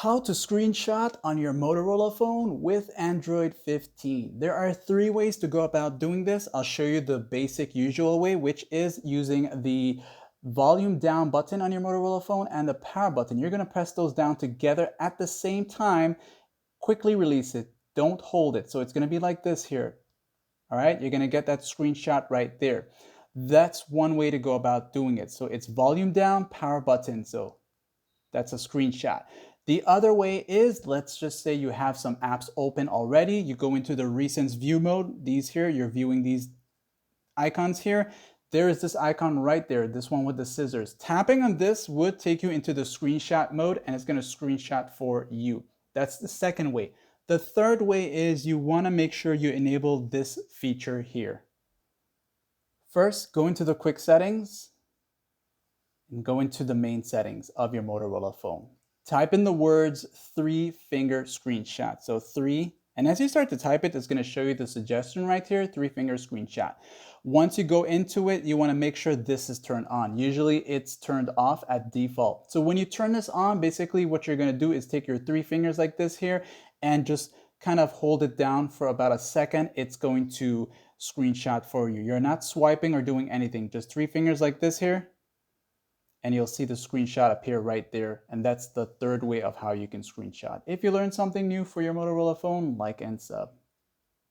How to screenshot on your Motorola phone with Android 15. There are three ways to go about doing this. I'll show you the basic usual way, which is using the volume down button on your Motorola phone and the power button. You're going to press those down together at the same time. Quickly release it. Don't hold it. So it's going to be like this here. All right, you're going to get that screenshot right there. That's one way to go about doing it. So it's volume down, power button. So that's a screenshot. The other way is, let's just say you have some apps open already. You go into the recents view mode, these here, you're viewing these icons here. There is this icon right there, this one with the scissors. Tapping on this would take you into the screenshot mode and it's going to screenshot for you. That's the second way. The third way is you want to make sure you enable this feature here. First, go into the quick settings and go into the main settings of your Motorola phone. Type in the words 3-finger screenshot. So 3, and as you start to type it, it's going to show you the suggestion right here, 3-finger screenshot. Once you go into it, you want to make sure this is turned on. Usually it's turned off at default. So when you turn this on, basically what you're going to do is take your 3 fingers like this here and just kind of hold it down for about a second. It's going to screenshot for you. You're not swiping or doing anything, just 3 fingers like this here, and you'll see the screenshot appear right there. And that's the third way of how you can screenshot. If you learned something new for your Motorola phone, like and sub.